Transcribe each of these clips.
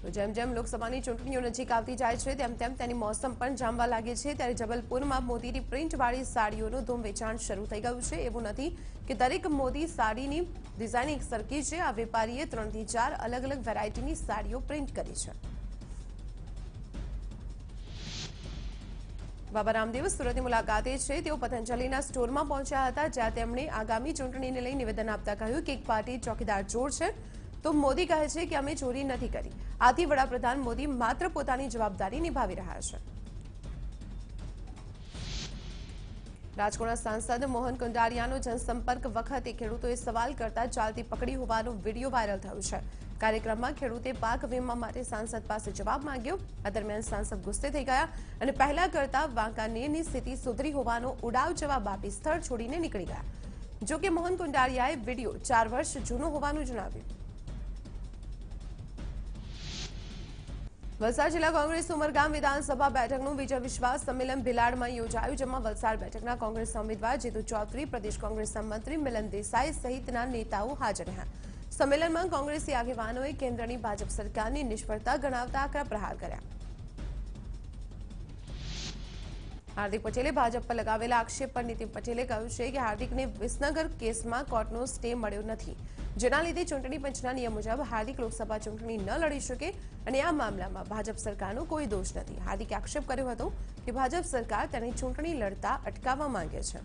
તો જેમ જેમ લોકસભાની ચૂંટણીઓ નજીક આવતી જાય છે તેમ તેમ તેની મોસમ પણ જામવા લાગે છે ત્યારે જબલપુરમાં મોદીની પ્રિન્ટવાળી સાડીઓનું ધૂમ વેચાણ શરૂ થઈ ગયું છે। એવું નથી કે દરેક મોદી સાડીની ડિઝાઇન એક સરખી છે। આ વેપારીએ 3 થી 4 અલગ અલગ વેરાયટીની સાડીઓ પ્રિન્ટ કરી છે। બાબા રામદેવ સુરતની મુલાકાતે છે। તેઓ પતંજલિના સ્ટોરમાં પહોંચ્યા હતા જ્યાં તેમણે આગામી ચૂંટણીને લઈ નિવેદન આપતા કહ્યું કે એક પાર્ટી ચોકીદાર ચોર છે તો મોદી કહે છે કે અમે ચોરી નથી કરી। આથી વડાપ્રધાન મોદી માત્ર પોતાની જવાબદારી નિભાવી રહ્યા છે। રાજકોટના સાંસદ મોહન કુંડારિયાનો જનસંપર્ક વખતે ખેડૂતોએ સવાલ કરતા ચાલતી પકડી હોવાનો વિડીયો વાયરલ થયો છે। કાર્યક્રમમાં ખેડૂતે પાક વીમા માટે સાંસદ પાસે જવાબ માંગ્યો। આ દરમિયાન સાંસદ ગુસ્સે થઈ ગયા અને પહેલા કરતા વાંકાનેરની સ્થિતિ સુધરી હોવાનો ઉડાવ જવાબ આપી સ્થળ છોડીને નીકળી ગયા। જો કે મોહન કુંડારિયાએ વિડીયો 4 વર્ષ જૂનો હોવાનું જણાવ્યું। વલસાડ જિલ્લા કોંગ્રેસ ઉમરગામ વિધાનસભા બેઠકનું વિજય વિશ્વાસ સંમેલન ભિલાડમાં યોજાયું જેમાં વલસાડ બેઠકના કોંગ્રેસના ઉમેદવાર જીતુ ચૌધરી પ્રદેશ કોંગ્રેસના મંત્રી મિલન દેસાઈ સહિતના નેતાઓ હાજર રહ્યા। સંમેલનમાં કોંગ્રેસી આગેવાનોએ કેન્દ્રની ભાજપ સરકારની નિષ્ફળતા ગણાવતા આકરા પ્રહાર કર્યા। હાર્દિક પટેલે ભાજપ પર લગાવેલા આક્ષેપ પર નીતિન પટેલે કહ્યું છે કે હાર્દિકને વિસનગર કેસમાં કોર્ટનો સ્ટે મળ્યો નથી જેના લીધે ચૂંટણી પંચના નિયમ મુજબ હાર્દિક લોકસભા ચૂંટણી ન લડી શકે અને આ મામલામાં ભાજપ સરકારનો કોઈ દોષ નથી। હાર્દિકે આક્ષેપ કર્યો હતો કે ભાજપ સરકાર તેને ચૂંટણી લડતા અટકાવવા માંગે છે।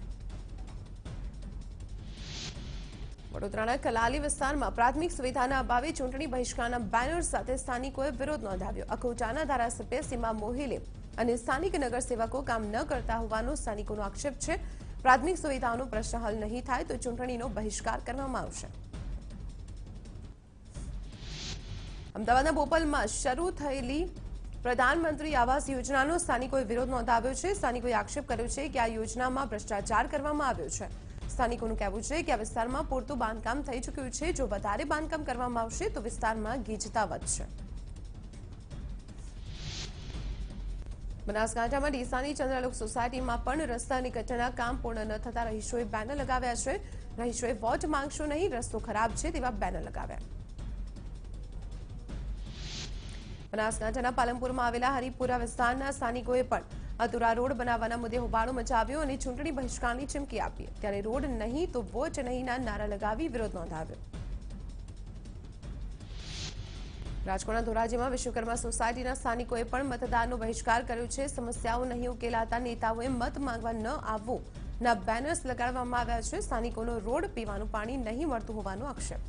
વડોદરાના કલાલી વિસ્તારમાં પ્રાથમિક સુવિધાના અભાવે ચૂંટણી બહિષ્કારના બેનર સાથે સ્થાનિકોએ વિરોધ નોંધાવ્યો। અખોટાના ધારાસભ્ય સીમા મોહિલે અને સ્થાનિક નગરસેવકો કામ ન કરતા હોવાનો સ્થાનિકોનો આક્ષેપ છે। પ્રાથમિક સુવિધાઓનો પ્રશ્ન હલ નહીં થાય તો ચૂંટણીનો બહિષ્કાર કરવામાં આવશે। અમદાવાદના બોપલમાં શરૂ થયેલી પ્રધાનમંત્રી આવાસ યોજનાનો સ્થાનિકોએ વિરોધ નોંધાવ્યો છે। સ્થાનિકોએ આક્ષેપ કર્યો છે કે આ યોજનામાં ભ્રષ્ટાચાર કરવામાં આવ્યો છે। સ્થાનિકોનું કહેવું છે કે આ વિસ્તારમાં પૂરતું બાંધકામ થઈ ચૂક્યું છે। જો વધારે બાંધકામ કરવામાં આવશે તો વિસ્તારમાં ગીચતા વધશે। બનાસકાંઠામાં ડીસાની ચંદ્રલોક સોસાયટીમાં પણ રસ્તા અને ગટરના કામ પૂર્ણ ન થતા રહીશોએ બેનર લગાવ્યા છે। રહીશોએ વોટ માંગશો નહીં, રસ્તો ખરાબ છે તેવા બેનર લગાવ્યા। બનાસકાંઠાના પાલનપુરમાં આવેલા હરિપુરા વિસ્તારના સ્થાનિકોએ પણ અધૂરા રોડ બનાવવાના મુદ્દે હોબાળો મચાવ્યો અને ચૂંટણી બહિષ્કારની ચીમકી આપી। ત્યારે રોડ નહીં તો વોટ નહીંના નારા લગાવી વિરોધ નોંધાવ્યો। રાજકોટના ધોરાજીમાં વિશ્વકર્મા સોસાયટીના સ્થાનિકોએ પણ મતદાનનો બહિષ્કાર કર્યો છે। સમસ્યાઓ નહીં ઉકેલાતા નેતાઓએ મત માંગવા ન આવવુંના બેનર્સ લગાડવામાં આવ્યા છે। સ્થાનિકોનો રોડ પીવાનું પાણી નહીં મળતું હોવાનો આક્ષેપ।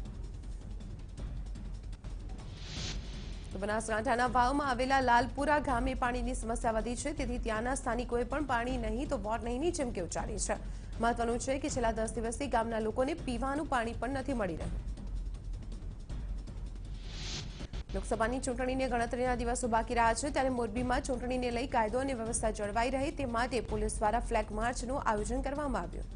બનાસકાંઠાના વાવમાં આવેલા લાલપુરા ગામે પાણીની સમસ્યા વધી છે તેથી ત્યાંના સ્થાનિકોએ પણ પાણી નહીં તો વોટ નહીંની ચીમકી ઉચ્ચારી છે। મહત્વનું છે કે છેલ્લા 10 દિવસથી ગામના લોકોને પીવાનું પાણી પણ નથી મળી રહ્યું। લોકસભાની ચૂંટણીને ગણતરીના દિવસો બાકી રહ્યા છે ત્યારે મોરબીમાં ચૂંટણીને લઈ કાયદો અને વ્યવસ્થા જળવાઈ રહે તે માટે પોલીસ દ્વારા ફ્લેગ માર્ચનું આયોજન કરવામાં આવ્યું।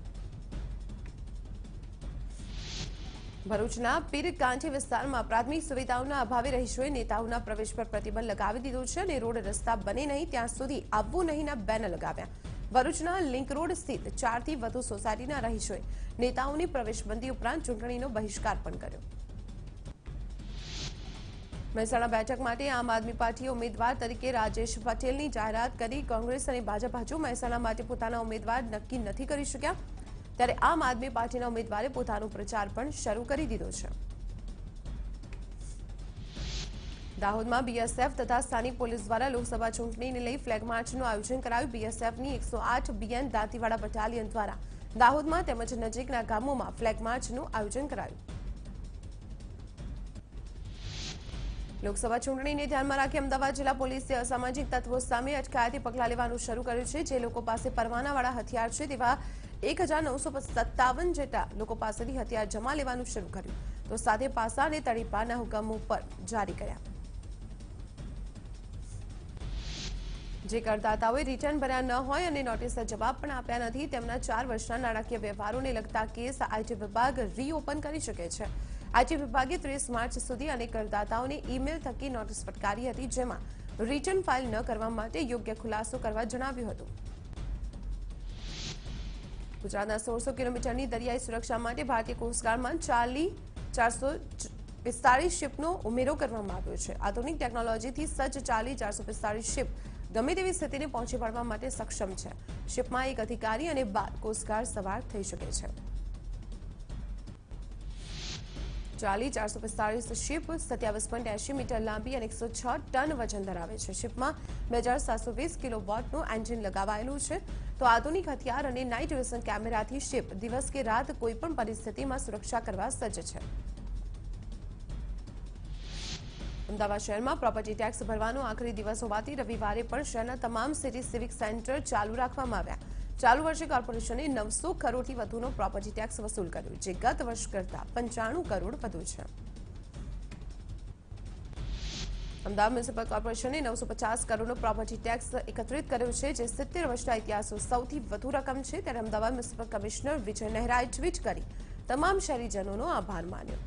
ભરૂચના પીરકાંઠી વિસ્તારમાં પ્રાથમિક સુવિધાઓના અભાવે રહીશોએ નેતાઓના પ્રવેશ પર પ્રતિબંધ લગાવી દીધો છે અને રોડ રસ્તા બને નહીં ત્યાં સુધી આવવું નહીંના બેનર લગાવ્યા। ભરૂચના લિંક રોડ સ્થિત 4 થી વધુ સોસાયટીના રહીશોએ નેતાઓની પ્રવેશબંધી ઉપરાંત ચૂંટણીનો બહિષ્કાર પણ કર્યો। મહેસાણા બેઠક માટે આમ આદમી પાર્ટીએ ઉમેદવાર તરીકે રાજેશ પટેલની જાહેરાત કરી। કોંગ્રેસ અને ભાજપ હજુ મહેસાણા માટે પોતાના ઉમેદવાર નક્કી નથી કરી શક્યા ત્યારે આમ આદમી પાર્ટીના ઉમેદવારે પોતાનો પ્રચાર પણ શરૂ કરી દીધો છે। દાહોદમાં બીએસએફ તથા સ્થાનિક પોલીસ દ્વારા લોકસભા ચૂંટણીને લઈ ફ્લેગ માર્ચનું આયોજન કરાયું। બીએસએફની 108 બીએન દાંતીવાડા બટાલિયન દ્વારા દાહોદમાં તેમજ નજીકના ગામોમાં ફ્લેગ માર્ચનું આયોજન કરાયું। લોકસભા ચૂંટણીને ધ્યાનમાં રાખી અમદાવાદ જિલ્લા પોલીસે અસામાજિક તત્વો સામે અટકાયતી પગલાં લેવાનું શરૂ કર્યું છે। જે લોકો પાસે પરવાનાવાળા હથિયાર છે તેવા 1957 જેટલા લોકો પાસેથી હથિયાર જમા લેવાનું શરૂ કર્યું તો સાથે પાસા અને તડીપાના હુકમો પર જારી કર્યા। જે કરદાતાઓએ રિટર્ન ભર્યા ન હોય અને નોટિસના જવાબ પણ આપ્યા નથી તેમના 4 વર્ષના નાણાકીય વ્યવહારોને લગતા કેસ આઈટી વિભાગ રીઓપન કરી શકે છે। આઈટી વિભાગે 30 માર્ચ સુધી અનેક કરદાતાઓને ઈમેલ થકી નોટિસ ફટકારી હતી જેમાં રિટર્ન ફાઇલ ન કરવા માટે યોગ્ય ખુલાસો કરવા જણાવ્યું હતું। ગુજરાતના 1600 કિલોમીટરની દરિયાઈ સુરક્ષા માટે ભારતીય કોસ્ટગાર્ડમાં 440 445 શિપનો ઉમેરો કરવામાં આવ્યો છે। આધુનિક ટેકનોલોજીથી સજ્જ ચાલી 445 શિપ ગમે તેવી સ્થિતિને પહોંચી વળવા માટે સક્ષમ છે। શિપમાં એક અધિકારી અને 12 કોસ્ટગાર્ડ સવાર થઈ શકે છે। ચાલી 445 શિપ 27.80 મીટર લાંબી અને 106 ટન વજન ધરાવે છે। શિપમાં 2720 કિલોવોટનું એન્જિન લગાવાયેલું છે। તો આધુનિક હથિયાર અને નાઇટ વિઝન કેમેરાથી શિપ દિવસ કે રાત કોઈપણ પરિસ્થિતિમાં સુરક્ષા કરવા સજ્જ છે। અમદાવાદ શહેરમાં પ્રોપર્ટી ટેક્સ ભરવાનો આખરી દિવસ હોવાથી રવિવારે પણ શહેરના તમામ સિટી સિવિક સેન્ટર ચાલુ રાખવામાં આવ્યા। ચાલુ વર્ષે કોર્પોરેશને 900 કરોડથી વધુનો પ્રોપર્ટી ટેક્સ વસૂલ કર્યો, જે ગત વર્ષ કરતાં 95 કરોડ વધુ છે। અમદાવાદ મ્યુનિસિપલ કોર્પોરેશને 950 કરોડનો પ્રોપર્ટી ટેક્સ એકત્રિત કર્યો છે, જે 70 વર્ષના ઇતિહાસનો સૌથી વધુ રકમ છે। ત્યારે અમદાવાદ મ્યુનિસિપલ કમિશનર વિજય નહેરાએ ટ્વીટ કરી તમામ શહેરીજનોનો આભાર માન્યો।